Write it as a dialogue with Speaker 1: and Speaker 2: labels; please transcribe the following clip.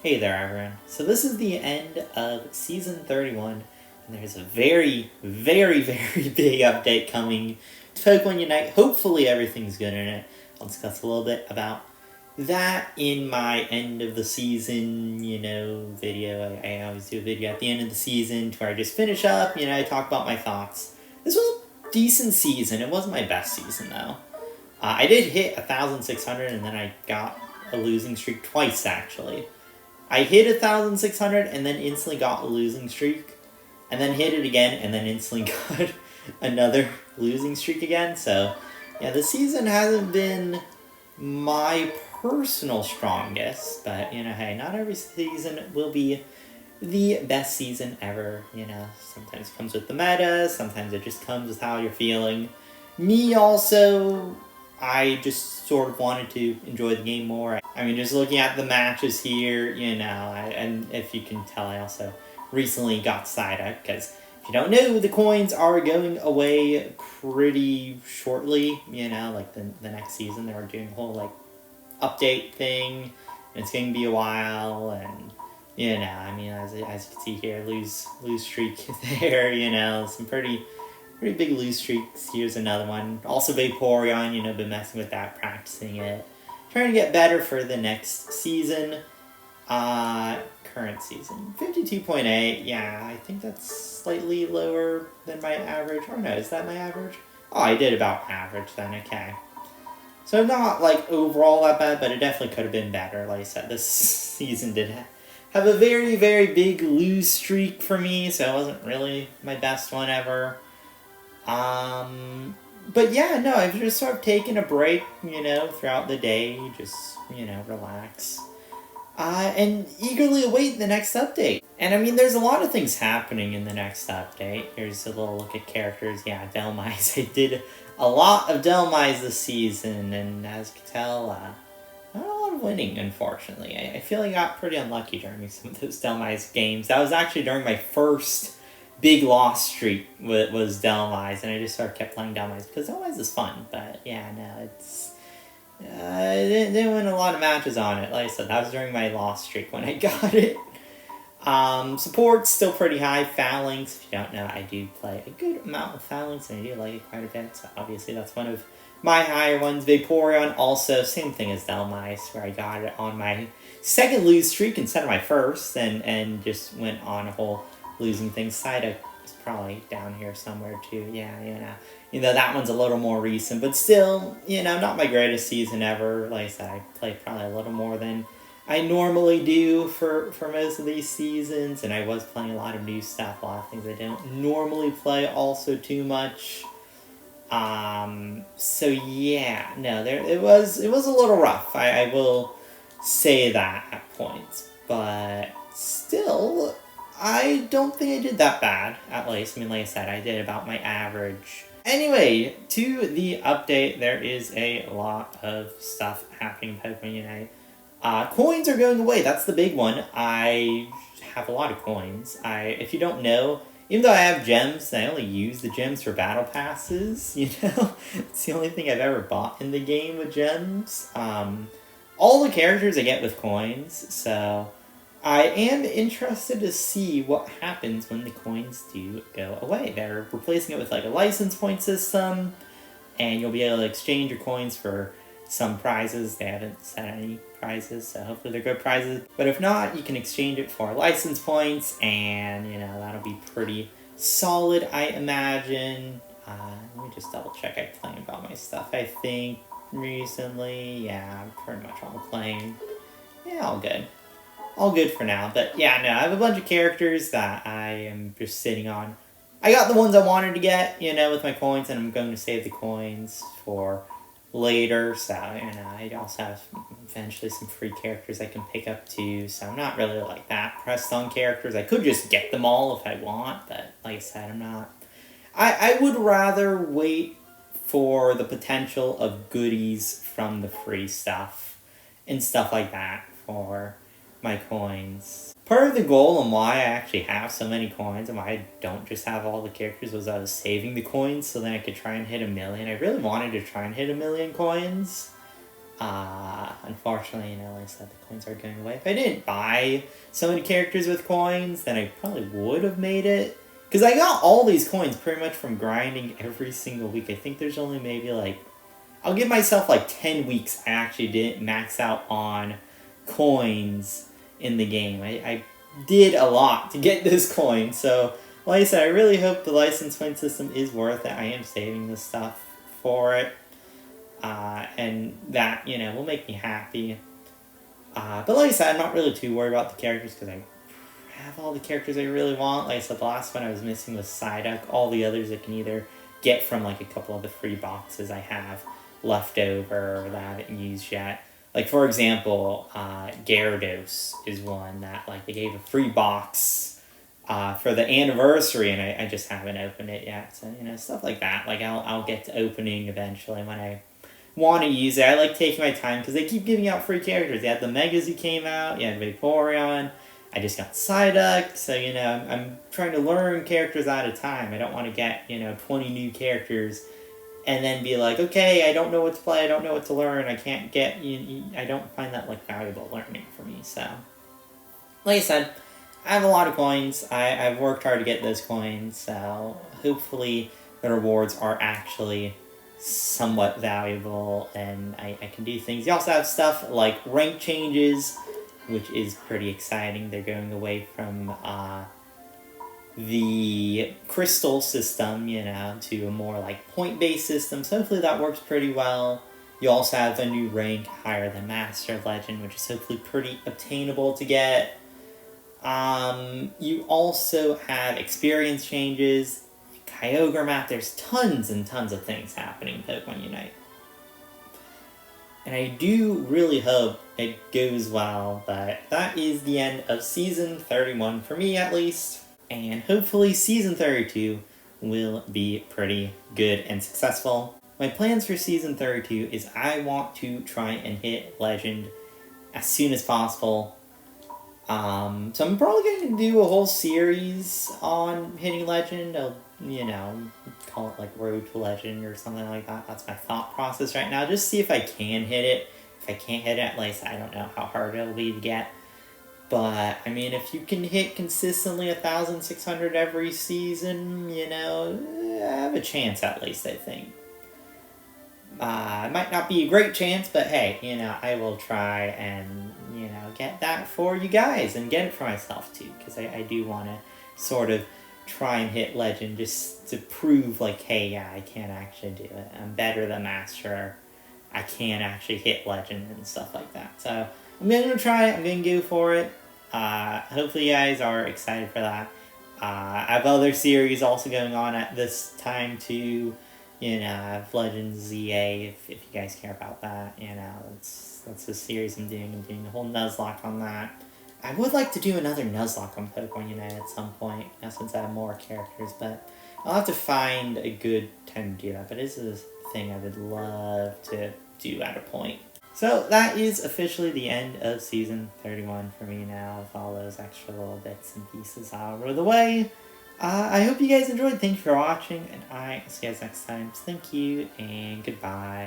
Speaker 1: Hey there, everyone. So this is the end of Season 31, and there's a very, very, very big update coming to Pokemon Unite. Hopefully everything's good in it. I'll discuss a little bit about that in my end of the season, video. I always do a video at the end of the season to where I just finish up, I talk about my thoughts. This was a decent season. It wasn't my best season, though. I did hit 1,600, and then I got a losing streak twice, actually. I hit 1,600 and then instantly got a losing streak, and then hit it again and then instantly got another losing streak again. So, yeah, the season hasn't been my personal strongest, but, hey, not every season will be the best season ever, Sometimes it comes with the meta, sometimes it just comes with how you're feeling. Me also, I just sort of wanted to enjoy the game more. I mean, just looking at the matches here, and if you can tell, I also recently got Psyduck, because if you don't know, the coins are going away pretty shortly, like the next season. They were doing a whole, update thing, and it's going to be a while, and, I mean, as you can see here, lose streak there, some pretty big lose streaks. Here's another one. Also Vaporeon, been messing with that, practicing it. Trying to get better for the next season. Current season. 52.8. Yeah, I think that's slightly lower than my average. Or no, is that my average? Oh, I did about average then, okay. So not, overall that bad, but it definitely could have been better. Like I said, this season did have a very, very big lose streak for me, so it wasn't really my best one ever. But yeah, no, I've just sort of taken a break, throughout the day, just, relax. And eagerly await the next update. And I mean, there's a lot of things happening in the next update. Here's a little look at characters. Yeah, Delmise. I did a lot of Delmise this season, and as you can tell, not a lot of winning, unfortunately. I feel like I got pretty unlucky during some of those Delmise games. That was actually during my first big loss streak was Delmise, and I just sort of kept playing Delmise because Delmise is fun, but yeah, no, it's... I didn't win a lot of matches on it. Like I said, that was during my loss streak when I got it. Support's still pretty high. Phalanx, if you don't know, I do play a good amount of Phalanx, and I do like it quite a bit, so obviously that's one of my higher ones. Vaporeon, also, same thing as Delmise, where I got it on my second lose streak instead of my first, and just went on a whole losing thing. Psyduck is probably down here somewhere too. Yeah, that one's a little more recent, but still, not my greatest season ever. Like I said, I played probably a little more than I normally do for most of these seasons, and I was playing a lot of new stuff, a lot of things I don't normally play also too much. So yeah, no, it was a little rough. I will say that at points, but still, I don't think I did that bad, at least. I mean, like I said, I did about my average. Anyway, to the update, there is a lot of stuff happening in Pokemon Unite. Coins are going away, that's the big one. I have a lot of coins. If you don't know, even though I have gems, I only use the gems for battle passes, It's the only thing I've ever bought in the game with gems. All the characters I get with coins, so I am interested to see what happens when the coins do go away. They're replacing it with a license point system, and you'll be able to exchange your coins for some prizes. They haven't set any prizes, so hopefully they're good prizes. But if not, you can exchange it for license points, and that'll be pretty solid, I imagine. Let me just double check. I claimed about my stuff, I think, recently. Yeah, pretty much all playing. Yeah, all good. All good for now, but yeah, no, I have a bunch of characters that I am just sitting on. I got the ones I wanted to get, with my coins, and I'm going to save the coins for later, so, I also have eventually some free characters I can pick up too, so I'm not really that pressed on characters. I could just get them all if I want, but like I said, I'm not. I would rather wait for the potential of goodies from the free stuff and stuff like that for my coins. Part of the goal and why I actually have so many coins and why I don't just have all the characters was I was saving the coins so then I could try and hit 1 million. I really wanted to try and hit 1 million coins. Unfortunately, like I said, the coins are going away. If I didn't buy so many characters with coins, then I probably would have made it. Because I got all these coins pretty much from grinding every single week. I think there's only maybe like... I'll give myself like 10 weeks I actually didn't max out on coins in the game. I did a lot to get this coin. So, like I said, I really hope the license point system is worth it. I am saving this stuff for it. And that, will make me happy. But like I said, I'm not really too worried about the characters because I have all the characters I really want. Like I said, the last one I was missing was Psyduck. All the others I can either get from like a couple of the free boxes I have left over or that I haven't used yet. Like, for example, Gyarados is one that like they gave a free box for the anniversary, and I just haven't opened it yet. So, stuff like that. Like, I'll get to opening eventually when I want to use it. I like taking my time because they keep giving out free characters. You had the Megas who came out, you had Vaporeon, I just got Psyduck, so, I'm trying to learn characters at a time. I don't want to get, 20 new characters and then be like, okay, I don't know what to play, I don't know what to learn, I can't get, I don't find that, like, valuable learning for me, so. Like I said, I have a lot of coins, I've worked hard to get those coins, so hopefully the rewards are actually somewhat valuable, and I can do things. You also have stuff like rank changes, which is pretty exciting. They're going away from the crystal system, to a more like point-based system, so hopefully that works pretty well. You also have a new rank higher than Master Legend, which is hopefully pretty obtainable to get. You also have experience changes, Kyogre map. There's tons and tons of things happening in Pokemon Unite. And I do really hope it goes well, but that is the end of Season 31, for me at least. And hopefully Season 32 will be pretty good and successful. My plans for Season 32 is I want to try and hit Legend as soon as possible. So I'm probably going to do a whole series on hitting Legend. I'll, call it like Road to Legend or something like that. That's my thought process right now. Just see if I can hit it. If I can't hit it, at least I don't know how hard it'll be to get. But, I mean, if you can hit consistently 1,600 every season, I have a chance at least, I think. It might not be a great chance, but hey, I will try and, get that for you guys and get it for myself too, because I do want to sort of try and hit Legend just to prove, like, hey, yeah, I can actually do it. I'm better than Master. I can actually hit Legend and stuff like that. So, I'm going to try it. I'm going to go for it. Hopefully you guys are excited for that. I have other series also going on at this time too. I have Legends ZA if you guys care about that. That's the series I'm doing. I'm doing a whole Nuzlocke on that. I would like to do another Nuzlocke on Pokemon Unite at some point, since I have more characters, but I'll have to find a good time to do that. But this is a thing I would love to do at a point. So that is officially the end of Season 31 for me now, with all those extra little bits and pieces out of the way. I hope you guys enjoyed. Thank you for watching, and I will see you guys next time. Thank you, and goodbye.